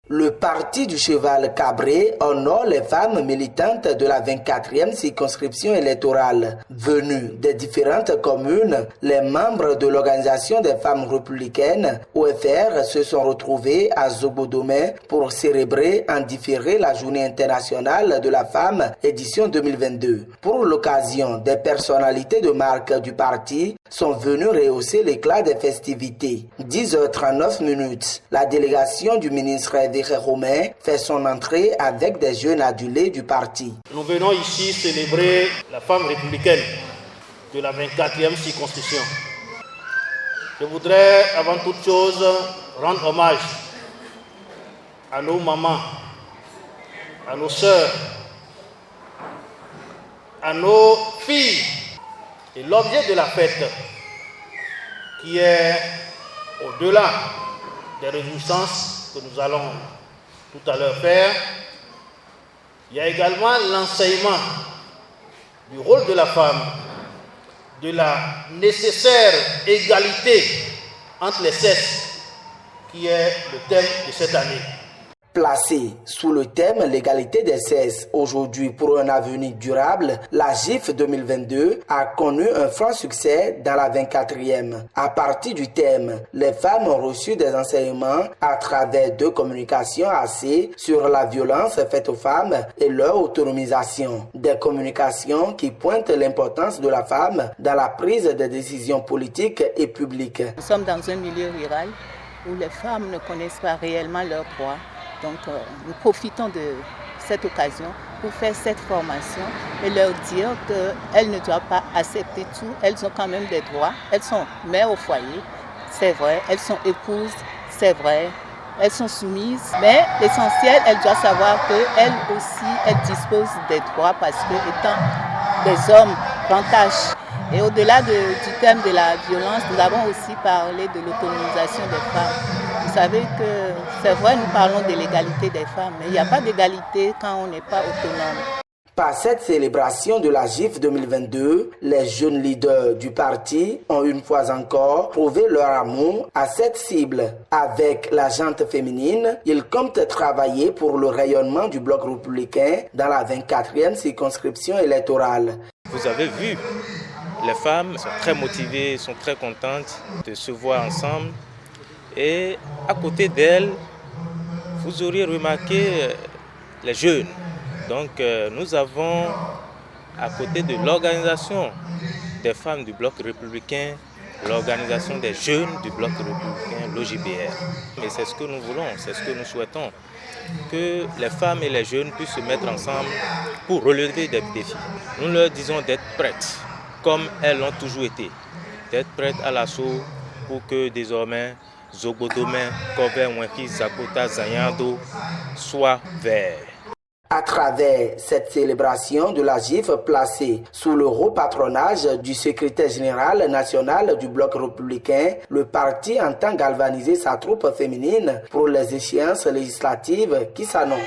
Le parti du cheval cabré honore les femmes militantes de la 24e circonscription électorale. Venues des différentes communes, les membres de l'Organisation des femmes républicaines, OFR, se sont retrouvés à Zobodomé pour célébrer en différé la Journée internationale de la femme édition 2022. Pour l'occasion, des personnalités de marque du parti sont venues rehausser l'éclat des festivités. 10h39, la délégation du ministre Romain fait son entrée avec des jeunes adulés du parti. Nous venons ici célébrer la femme républicaine de la 24e circonscription. Je voudrais avant toute chose rendre hommage à nos mamans, à nos sœurs, à nos filles. Et l'objet de la fête qui est au-delà des réjouissances que nous allons tout à l'heure faire, il y a également l'enseignement du rôle de la femme, de la nécessaire égalité entre les sexes, qui est le thème de cette année. Placé sous le thème l'égalité des sexes aujourd'hui pour un avenir durable, la GIF 2022 a connu un franc succès dans la 24e. À partir du thème, les femmes ont reçu des enseignements à travers deux communications axées sur la violence faite aux femmes et leur autonomisation. Des communications qui pointent l'importance de la femme dans la prise des décisions politiques et publiques. Nous sommes dans un milieu rural où les femmes ne connaissent pas réellement leurs droits. Donc, nous profitons de cette occasion pour faire cette formation et leur dire qu'elles ne doivent pas accepter tout. Elles ont quand même des droits. Elles sont mères au foyer, c'est vrai. Elles sont épouses, c'est vrai. Elles sont soumises. Mais l'essentiel, elles doivent savoir qu'elles aussi, elles disposent des droits parce que, étant des hommes grand âge. Et au-delà du thème de la violence, nous avons aussi parlé de l'autonomisation des femmes. Vous savez que c'est vrai, nous parlons de l'égalité des femmes, mais il n'y a pas d'égalité quand on n'est pas autonome. Par cette célébration de la GIF 2022, les jeunes leaders du parti ont une fois encore prouvé leur amour à cette cible. Avec la gente féminine, ils comptent travailler pour le rayonnement du bloc républicain dans la 24e circonscription électorale. Vous avez vu, les femmes sont très motivées, sont très contentes de se voir ensemble. Et à côté d'elles, vous auriez remarqué les jeunes. Donc nous avons, à côté de l'organisation des femmes du bloc républicain, l'organisation des jeunes du bloc républicain, l'OJBR. Et c'est ce que nous voulons, c'est ce que nous souhaitons, que les femmes et les jeunes puissent se mettre ensemble pour relever des défis. Nous leur disons d'être prêtes, comme elles l'ont toujours été, d'être prêtes à l'assaut pour que désormais Zobodomé, Kobe, Mwenki, Zakota, Zanyando soit vert. À travers cette célébration de la GIF placée sous le haut patronage du secrétaire général national du bloc républicain, le parti entend galvaniser sa troupe féminine pour les échéances législatives qui s'annoncent.